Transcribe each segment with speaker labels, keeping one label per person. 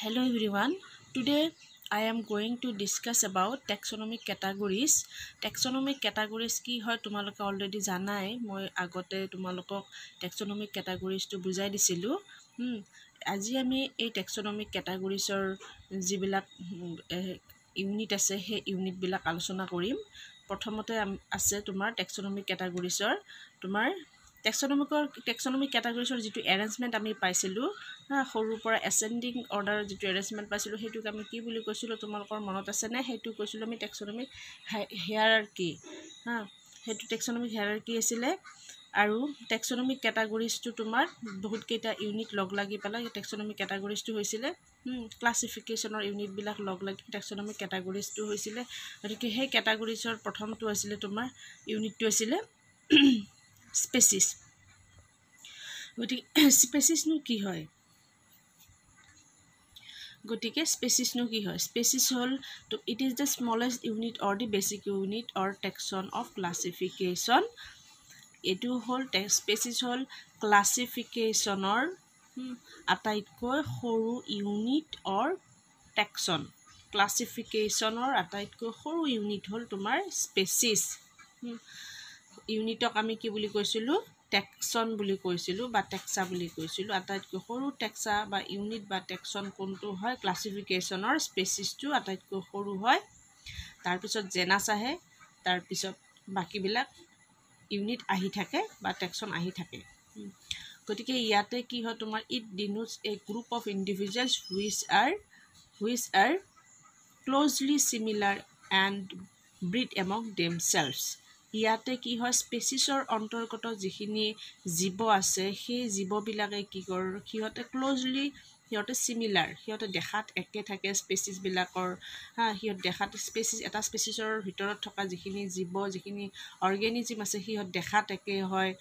Speaker 1: Hello everyone. Today I am going to discuss about taxonomic categories. Taxonomic categories ki hoy tumalok already janai. Moi agote tumalok taxonomic categories to bujai disilu. Aji ami ei taxonomic categories or jibilak unit ase he unit bilak alosona korim. Prothomote ase tumar taxonomic categories or tumar taxonomic categories or jitu arrangement ami paisilu ha horu pora ascending order jitu arrangement paisilu hetu ami ki buli koisilu tumalokor monot ase na hetu koisilu ami taxonomic hierarchy ha hetu taxonomic hierarchy asile aru taxonomic categories to tumar bahut keita unit log lagi pala taxonomic categories to hoisile classification or unit bilak log lagi taxonomic categories to hoisile arike he categories or prothom to asile tumar unit to asile species gotike species nu ki hoy gotike species nu ki hoy species hol to it is the smallest unit or the basic unit or taxon of classification etu hol species hol classification or ataitko horu unit or taxon classification or ataitko horu unit hol tumar species unit ok ami ki buli koisilu taxon buli koisilu ba taxa buli koisilu ataitko horu taxa ba unit ba taxon kontu hoy classification or species to ataitko horu hoy tar pisot genus ahe tar pisot baki bilak unit ahi thake ba taxon ahi thake gotike iate ki hoy tumar it denotes a group of individuals which are closely similar and breed among themselves ইয়াতে কি হয় স্পেচিছৰ অন্তৰ্গত যিখিনি জীৱ আছে সেই জীৱবিলাকে কি কৰ কিহতে ক্লোজলি হিয়তে সিমিলাৰ হিয়তে দেখাত একে থাকে স্পেচিছ বিলাকৰ হা হিয়ত দেখাত স্পেচিছ এটা স্পেচিছৰ ভিতৰত থকা যিখিনি জীৱ যিখিনি অৰ্গেনিজম আছে হিয়ত দেখাত একে হয়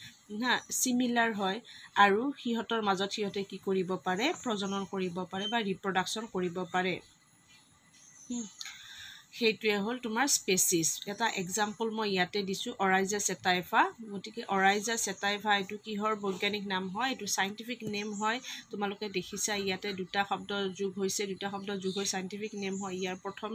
Speaker 1: না সিমিলাৰ হয় আৰু হিয়তৰ মাজত হিয়তে কি কৰিব পাৰে প্ৰজনন কৰিব পাৰে বা ৰিপ্ৰডাকচন কৰিব পাৰে হেতুৱে হল তোমাৰ স্পেচিছ এটা এক্সাম্পল মই ইয়াতে দিছো অৰাইজা সেটাইফা গটিকে অৰাইজা সেটাইফা এটো কিহৰ বৈজ্ঞানিক নাম হয় এটো সাইন্টিফিক নেম হয় তোমালোকে দেখিছা ইয়াতে দুটা শব্দ যোগ হৈছে দুটা শব্দ যোগ হৈ সাইন্টিফিক নেম হয় ইয়াৰ প্ৰথম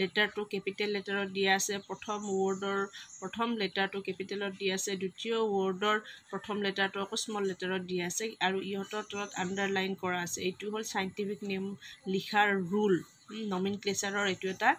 Speaker 1: লেটাৰ টু ক্যাপিটেল লেটাৰত দিয়া আছে প্ৰথম ৱৰ্ডৰ প্ৰথম লেটাৰটো ক্যাপিটেলত দিয়া আছে দ্বিতীয় ৱৰ্ডৰ প্ৰথম লেটাৰটো স্মল লেটাৰত দিয়া আছে আৰু ইহতৰ তলত আন্ডাৰলাইন কৰা আছে এটো হল সাইন্টিফিক নেম লিখাৰ ৰুল নমিনক্লেচাৰৰ এটো এটা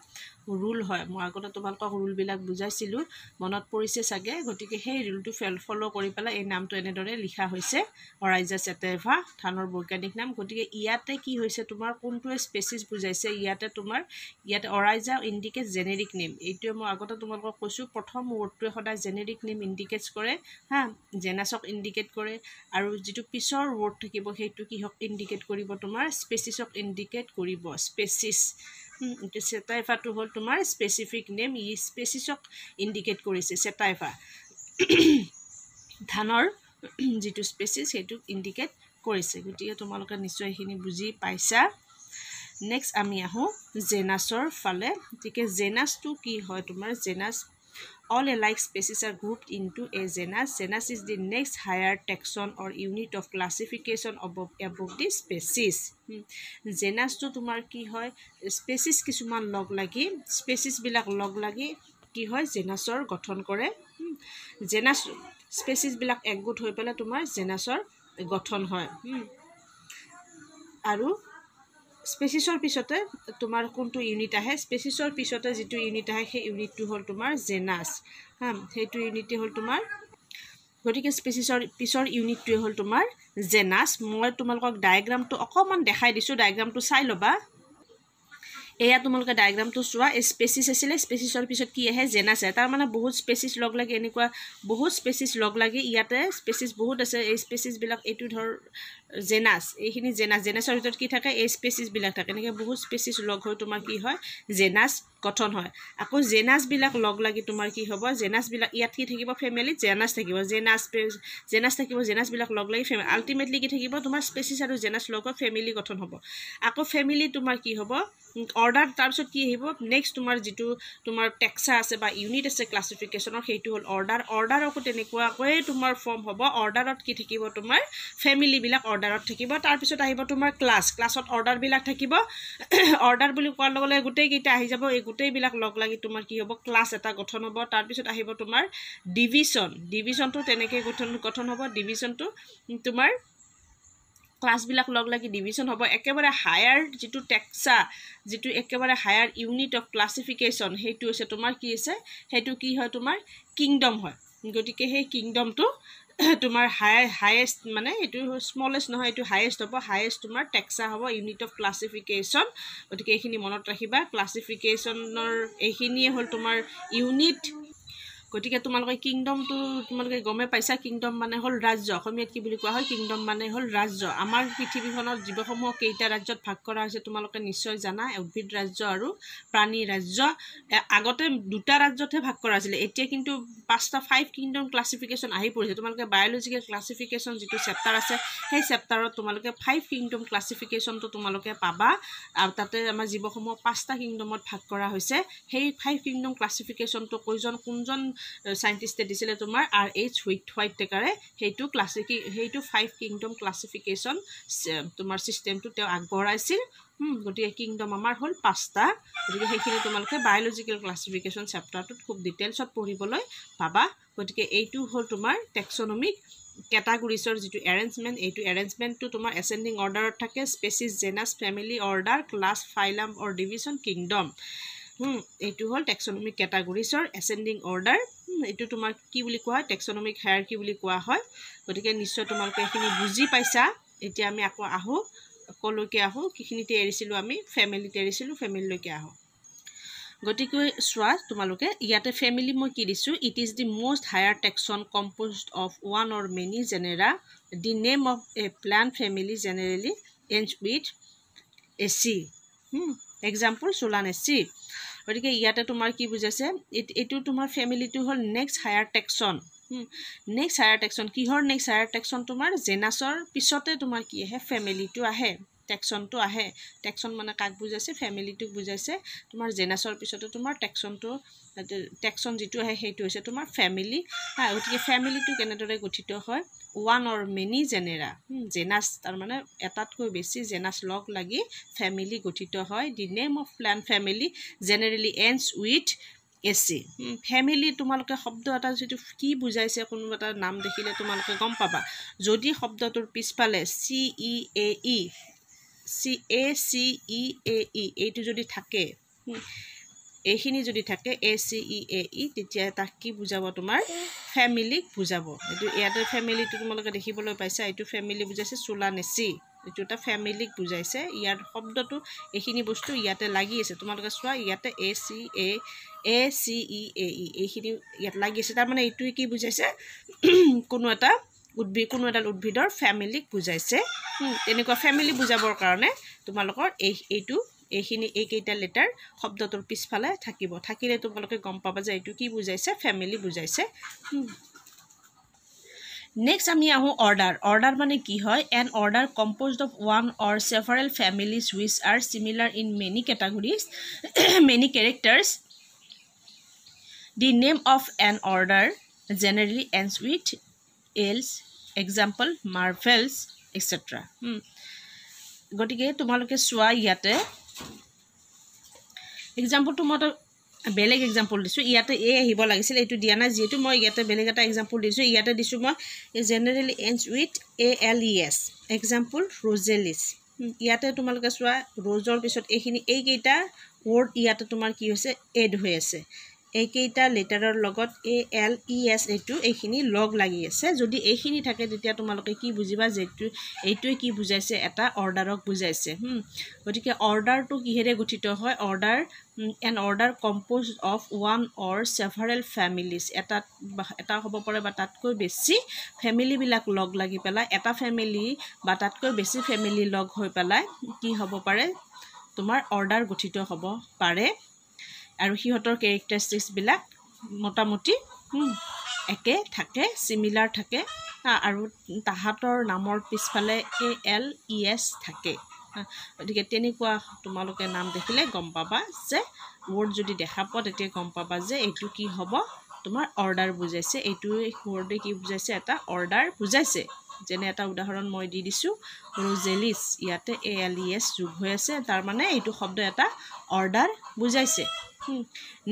Speaker 1: ৰুল হয় মই আগতে তোমালোকক ৰুল বিলাক বুজাইছিলো মনত পৰিছে সাগে গটিকে সেই ৰুলটো ফলো কৰি পেলা এই নামটো এনেদৰে লিখা হৈছে অৰাইজা সেটাইফা থানৰ বৈজ্ঞানিক নাম গটিকে ইয়াতে কি হৈছে তোমাৰ কোনটো স্পেচিছ বুজাইছে ইয়াতে তোমাৰ ইয়াতে অৰাইজা ইন্ডিকেট জেনেৰিক নেম এইটো মই আগতে তোমালোকক কৈছো প্ৰথম ৱৰ্ডটোৱে সদায় জেনেৰিক নেম ইন্ডিকেটছ কৰে হা জেনাছক ইন্ডিকেট কৰে আৰু যেটো পিছৰ ৱৰ্ড থাকিব সেইটো কি হক ইন্ডিকেট কৰিব তোমাৰ স্পেচিছক ইন্ডিকেট কৰিব স্পেচিছ সেটাইফা টু হল তোমাৰ স্পেসিফিক নেম ই স্পেচিছক ইন্ডিকেট কৰিছে সেটাইফা ধানৰ যেটো স্পেচিছ হেতু ইন্ডিকেট কৰিছে গটিকে তোমালোকে নিশ্চয়খিনি বুজি পাইছা নেক্সট আমি আহো জেনাছৰ ফালে গটিকে জেনাছ টু কি হয় তোমাৰ genus all alike species are grouped into a genus genus is the next higher taxon or unit of classification above the species genus to tumar ki hoy species kisuman log lagi species bilak log lagi ki hoy genusor গঠন কৰে genus species bilak একগোট হৈ পেলা তোমাৰ genusor গঠন হয় আৰু স্পেচিছৰ পিছতে তোমাৰ কোনটো ইউনিট আহে স্পেচিছৰ পিছতে যেটো ইউনিট আহে সেই ইউনিটটো হল তোমাৰ জেনাছ হা হেতু ইউনিটে হল তোমাৰ গটিকে স্পেচিছৰ পিছৰ ইউনিটটো হল তোমাৰ জেনাছ মই তোমালোকক ডায়াগ্ৰামটো অকমান দেখাই দিছো ডায়াগ্ৰামটো চাই লবা এয়া তোমালোকে ডায়াগ্ৰামটো চোৱা স্পেচিছ আছিল স্পেচিছৰ পিছত কি আহে জেনাছ আছে তাৰ মানে বহুত স্পেচিছ লগ লাগি এনেকুৱা বহুত স্পেচিছ লগ লাগি ইয়াতে স্পেচিছ বহুত আছে এই স্পেচিছ বিলাক এটু ধৰ জেনাছ এইখিনি জেনাছৰ ভিতৰত কি থাকে এই স্পেচিছ বিলাক থাকে এনেকে বহুত স্পেচিছ লগ হৈ তোমাৰ কি হয় জেনাছ গঠন হয় আকৌ জেনাস বিলাক লগ লাগি তোমাৰ কি হ'ব জেনাস বিলাক ইয়াত কি থাকিব ফ্যামিলি জেনাস থাকিব জেনাস থাকিব জেনাস বিলাক লগ লাগি ফ্যামিলি আলটিমেটলি কি থাকিব তোমাৰ স্পেচিছ আৰু জেনাস লগত ফ্যামিলি গঠন হ'ব আকৌ ফ্যামিলি তোমাৰ কি হ'ব অৰ্ডাৰ তাৰপিছত কি আহিব নেক্সট তোমাৰ যেটো তোমাৰ টেক্সা আছে বা ইউনিট আছে ক্লাসিফিকেশনৰ সেইটো হল অৰ্ডাৰকো তেনেকুৱাকৈ তোমাৰ ফৰ্ম হ'ব অৰ্ডাৰত কি থাকিব তোমাৰ ফ্যামিলি বিলাক অৰ্ডাৰত থাকিব তাৰপিছত আহিব তোমাৰ ক্লাছত অৰ্ডাৰ বিলাক থাকিব অৰ্ডাৰ বুলি কোৱাৰ লগে লগে গোটেই কেইটা আহি যাব এই গোটেই বিলাক লগ লাগি তোমাৰ কি হ'ব ক্লাছ এটা গঠন হ'ব তাৰপিছত আহিব তোমাৰ ডিভিজনটো তেনেকৈ গঠন হ'ব ডিভিজনটো তোমাৰ ক্লাস বিলাক লগ লাগি ডিভিজন হ'ব একেবাৰে হায়াৰ যেটো টেক্সা যেটো একেবাৰে হায়াৰ ইউনিট অফ ক্লাসিফিকেশন হেতু আছে তোমাৰ কি আছে হেতু কি হয় তোমাৰ কিংডম হয় গটিকে হে কিংডমটো তোমাৰ হাইয়েস্ট মানে এটো স্মলেস্ট নহয় এটো হাইয়েস্ট হ'ব হাইয়েস্ট তোমাৰ টেক্সা হ'ব ইউনিট অফ ক্লাসিফিকেশন গটিকে এইখিনি মনত ৰাখিবা ক্লাসিফিকেশনৰ এইখিনিয়ে হল তোমাৰ ইউনিট গটিকে তোমালোকে কিংডমটো তোমালোকে গমে পাইছা কিংডম মানে হল ৰাজ্য অসমীয়াত কি বুলি কোৱা হয় কিংডম মানে হল ৰাজ্য আমাৰ পৃথিৱীখনৰ জীৱসমূহ কেইটা ৰাজ্যত ভাগ কৰা হৈছে তোমালোকে নিশ্চয় জানা উদ্ভিদ ৰাজ্য আৰু প্ৰাণী ৰাজ্য আগতে দুটা ৰাজ্যতে ভাগ কৰা আছিল এতিয়া কিন্তু পাঁচটা 5 কিংডম ক্লাসিফিকেশন আহি পৰিছে তোমালোকে বায়োলজিক্যাল ক্লাসিফিকেশন যেটো চেপ্টাৰ আছে সেই চেপ্টাৰত তোমালোকে 5 কিংডম ক্লাসিফিকেশনটো তোমালোকে পাবা আৰু তাতে আমাৰ জীৱসমূহ পাঁচটা কিংডমত ভাগ কৰা হৈছে সেই 5 কিংডম ক্লাসিফিকেশনটো কোনজন সাইন্টিস্টে দিছিলে তোমাৰ RH হোৱাইটেকাৰে হেতু হেতু 5 কিংডম ক্লাসিফিকেশন তোমাৰ সিস্টেমটো তেওঁ আগবঢ়াইছিল গটিকে কিংডম আমাৰ হল পাঁচটা গটিকে সেইখিনি তোমালোকে বায়োলজিক্যাল ক্লাসিফিকেশন চেপ্টাৰটোত খুব ডিটেইলছত পঢ়িবলৈ পাবা গটিকে এইটো হল তোমাৰ টেক্সোনমিক ক্যাটাগৰিজৰ যেটো এৰেঞ্জমেন্ট এইটো এৰেঞ্জমেন্টটো তোমাৰ এসেন্ডিং অৰ্ডাৰত থাকে species genus family order class phylum or division kingdom এইটো হল টেক্সোনমিক ক্যাটাগৰিজৰ এসেন্ডিং অৰ্ডাৰ এইটো তোমাৰ কি বুলি কোৱা হয় টেক্সোনমিক হায়াৰাৰ্কি বুলি কোৱা হয় গটিকে নিশ্চয় তোমালোকে এইখিনি বুজি পাইছা এতিয়া আমি আকৌ আহো কলৈকে আহো কিখিনিতে এৰিছিলো আমি ফ্যামিলিতে এৰিছিলো ফ্যামিলিলৈকে আহো গটিকে সোৱা তোমালোকে ইয়াতে ফ্যামিলি মই কি দিছো it is the most higher taxon composed of one or many genera the name of a plant family generally ends with aceae example Solanaceae গটিকে ইয়াতে তোমাৰ কি বুজাইছে এটো তোমাৰ ফ্যামিলিটো হল next higher taxon next higher taxon কিহৰ নেক্সট হায়াৰ টেক্সন তোমাৰ জেনাসৰ পিছতে তোমাৰ কি আহে ফ্যামিলিটো আহে টেক্সনটো আহে টেক্সন মানে কাক বুজাইছে ফ্যামিলিটো বুজাইছে তোমাৰ জেনাসৰ পিছতে তোমাৰ টেক্সন যেটো আহে হেতু হৈছে তোমাৰ ফ্যামিলি গটিকে ফ্যামিলিটো কেনেদৰে গঠিত হয় ওৱান অৰ মেনি জেনেৰা জেনাস তাৰ মানে এটাতকৈ বেছি জেনাস লগ লাগি ফ্যামিলি গঠিত হয় the name of plant family generally ends with aceae family তোমালোকে শব্দ এটা যেটো কি বুজাইছে কোনো এটা নাম দেখিলে তোমালোকে গম পাবা যদি শব্দটোৰ পিছফালে CEAE এইটো যদি থাকে এইখিনি যদি থাকে ACEAE তেতিয়া তাক কি বুজাব তোমাৰ ফ্যামিলিক বুজাব এটো ইয়াতে ফ্যামিলিটো তোমালোকে দেখিবলৈ পাইছা এটো ফ্যামিলি বুজাইছে সোলানেসি এটো এটা ফ্যামিলিক বুজাইছে ইয়াৰ শব্দটো এইখিনি বস্তু ইয়াতে লাগি আছে তোমালোকে চোৱা ইয়াতে ACEAE এইখিনি ইয়াত লাগি আছে তাৰ মানে এটো কি বুজাইছে কোনো এটা উদ্ভিদৰ ফ্যামিলিক বুজাইছে তেনেকুৱা ফ্যামিলি বুজাবৰ কাৰণে তোমালোকৰ এইখিনি এইকেইটা লেটাৰ শব্দটোৰ পিছফালে থাকিলে তোমালোকে গম পাবা যে এইটো কি বুজাইছে ফ্যামিলি বুজাইছে নেক্সট আমি আহো অৰ্ডাৰ মানে কি হয় an order composed of one or several families which are similar in many categories many characters the name of an order generally ends with else example marvels etc গটিকে তোমালোকে সোৱা ইয়াতে example তো মতে বেলেগ এক্সাম্পল দিছো ইয়াতে এ আহিব লাগিছিল এটো দিয়া না যেটো মই ইয়াতে বেলেগ এটা এক্সাম্পল দিছো ইয়াতে দিছো মই generally ends with ALES example ৰজেলিস ইয়াতে তোমালোকে সোৱা ৰজৰ পিছত এইখিনি এইকেইটা ওয়াৰ্ড ইয়াতে তোমাৰ কি হৈছে এড হৈ আছে এইকেইটা লেটাৰৰ লগত ALES এইখিনি লগ লাগি আছে যদি এইখিনি থাকে তেতিয়া তোমালোকে কি বুজিবা যে এইটোৱে কি বুজাইছে এটা অৰ্ডাৰক বুজাইছে গতিকে অৰ্ডাৰটো কিহেৰে গঠিত হয় an order composed of one or several families এটা হ'ব পাৰে বা তাতকৈ বেছি ফ্যামিলি বিলাক লগ লাগি পেলাই এটা ফ্যামিলি বা তাতকৈ বেছি ফ্যামিলি লগ হৈ পেলাই কি হ'ব পাৰে তোমাৰ অৰ্ডাৰ গঠিত হ'ব পাৰে আৰু সিহঁতৰ কেৰেক্টাৰিষ্টিক্সবিলাক মোটামুটি একে থাকে সিমিলাৰ থাকে আৰু তাহাঁতৰ নামৰ পিছফালে ALES থাকে গতিকে তেনেকুৱা তোমালোকে নাম দেখিলে গম পাবা যে ৱৰ্ড যদি দেখা পোৱা তেতিয়া গম পাবা যে এইটো কি হ'ব তোমাৰ অৰ্ডাৰ বুজাইছে এইটো ৱৰ্ডে কি বুজাইছে এটা অৰ্ডাৰ বুজাইছে যেনে এটা উদাহৰণ মই দি দিছোঁ ৰোজেলিছ ইয়াতে ALES যোগ হৈ আছে তাৰ মানে এইটো শব্দ এটা অৰ্ডাৰ বুজাইছে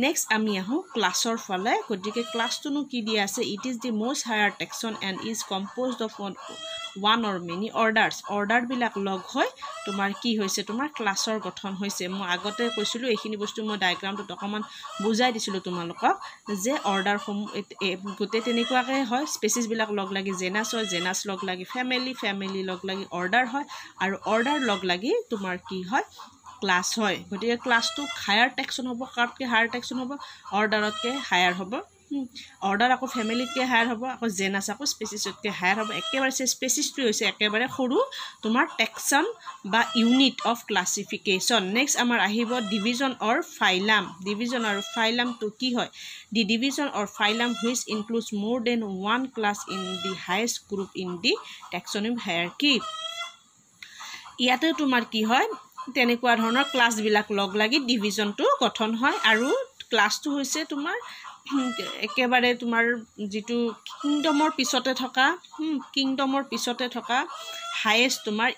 Speaker 1: নেক্সট আমি আহোঁ ক্লাছৰ ফালে গতিকে ক্লাছটোনো কি দিয়া আছে it is the most higher taxon and is composed of one or many অৰ্ডাৰবিলাক লগ হৈ তোমাৰ কি হৈছে তোমাৰ ক্লাছৰ গঠন হৈছে মই আগতে কৈছিলোঁ এইখিনি বস্তু মই ডায়েগ্ৰামটোত অকণমান বুজাই দিছিলোঁ তোমালোকক যে অৰ্ডাৰসমূহ গোটেই তেনেকুৱাকৈ হয় স্পেচিছবিলাক লগ লাগি জেনাছ হয় জেনাছ লগ লাগি ফেমিলি লগ লাগি অৰ্ডাৰ হয় আৰু অৰ্ডাৰ লগ লাগি তোমাৰ কি হয় ক্লাছ হয় গতিকে ক্লাছটো হায়াৰ টেক্সন হ'ব কাৰতকৈ হায়াৰ টেক্সন হ'ব অৰ্ডাৰতকৈ হায়াৰ হ'ব অৰ্ডাৰ আকৌ ফেমিলিতকৈ হায়াৰ হ'ব আকৌ জেনাছ আকৌ স্পেচিছতকৈ হায়াৰ হ'ব একেবাৰে স্পেচিছটো হৈছে একেবাৰে সৰু তোমাৰ টেক্সন বা ইউনিট অফ ক্লাছিফিকেশ্যন নেক্সট আমাৰ আহিব ডিভিজন অৰ ফাইলাম ডিভিজন আৰু ফাইলামটো কি হয় the division or phylum which includes more than one class in the highest group in the taxonomic hierarchy ইয়াতে তোমাৰ কি হয় তেনেকুৱা ধৰণৰ ক্লাছবিলাক লগ লাগি ডিভিজনটো গঠন হয় আৰু ক্লাছটো হৈছে তোমাৰ একেবাৰে তোমাৰ যিটো কিংডমৰ পিছতে থকা হায়েষ্ট তোমাৰ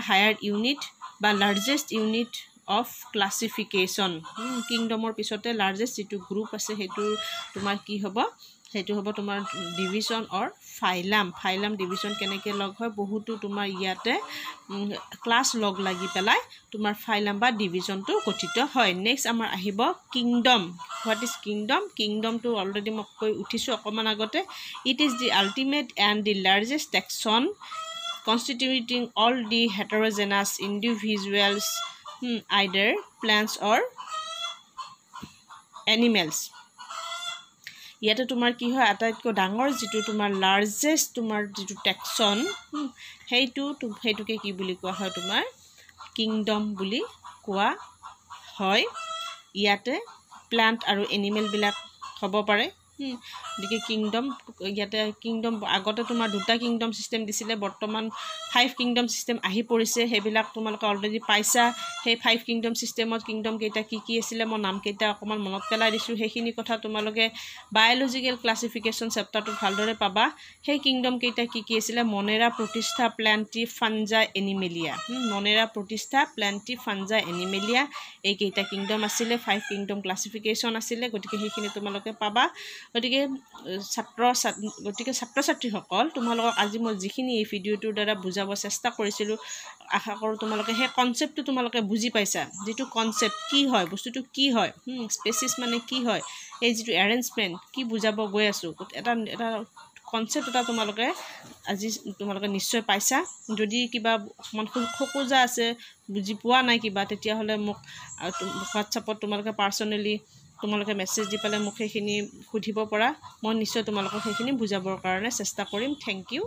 Speaker 1: হায়াৰ ইউনিট বা লাৰ্জেষ্ট ইউনিট অফ ক্লাছিফিকেশ্যন কিংডমৰ পিছতে লাৰ্জেষ্ট যিটো গ্ৰুপ আছে সেইটো তোমাৰ কি হ'ব সেইটো হ'ব তোমাৰ ডিভিজন অৰ ফাইলাম ডিভিজন কেনেকৈ লগ হয় বহুতো তোমাৰ ইয়াতে ক্লাছ লগ লাগি পেলাই তোমাৰ ফাইলাম বা ডিভিজনটো গঠিত হয় নেক্সট আমাৰ আহিব কিংডম হোৱাট ইজ কিংডমটো অলৰেডি মই কৈ উঠিছোঁ অকণমান আগতে it is the ultimate and the largest taxon constituting all the heterogeneous individuals either plants or animals ইয়াতে তোমাৰ কি হয় আটাইতকৈ ডাঙৰ যিটো তোমাৰ লাৰ্জেষ্ট তোমাৰ যিটো টেক্সন সেইটোকে কি বুলি কোৱা হয় তোমাৰ কিংডম বুলি কোৱা হয় ইয়াতে প্লান্ট আৰু এনিমেলবিলাক হ'ব পাৰে গতিকে কিংডম আগতে তোমাৰ দুটা কিংডম চিষ্টেম দিছিলে বৰ্তমান 5 কিংডম চিষ্টেম আহি পৰিছে সেইবিলাক তোমালোকে অলৰেডি পাইছা সেই 5 কিংডম চিষ্টেমত কিংডম কেইটা কি আছিলে মই নামকেইটা অকণমান মনত পেলাই দিছোঁ সেইখিনি কথা তোমালোকে বায়'লজিকেল ক্লাছিফিকেশ্যন চেপ্টাৰটোত ভালদৰে পাবা সেই কিংডম কেইটা কি আছিলে মনেৰা প্ৰতিষ্ঠা প্লেণ্টি ফাঞ্জা এনিমেলিয়া এইকেইটা কিংডম আছিলে 5 কিংডম ক্লাছিফিকেশ্যন আছিলে গতিকে সেইখিনি তোমালোকে পাবা গতিকে ছাত্ৰ ছাত্ৰীসকল তোমালোকক আজি মই যিখিনি এই ভিডিঅ'টোৰ দ্বাৰা বুজাব চেষ্টা কৰিছিলোঁ আশা কৰোঁ তোমালোকে সেই কনচেপ্টটো তোমালোকে বুজি পাইছা যিটো কনচেপ্ট কি হয় বস্তুটো কি হয় স্পেচিছ মানে কি হয় এই যিটো এৰেঞ্জমেণ্ট কি বুজাব গৈ আছোঁ এটা কনচেপ্ট এটা তোমালোকে নিশ্চয় পাইছা যদি কিবা অকণমান খোকোজা আছে বুজি পোৱা নাই কিবা তেতিয়াহ'লে মোক হোৱাটছআপত তোমালোকে পাৰ্চনেলি তোমালোকে মেছেজ দি পেলাই মোক সেইখিনি সুধিব পৰা মই নিশ্চয় তোমালোকক সেইখিনি বুজাবৰ কাৰণে চেষ্টা কৰিম থেংক ইউ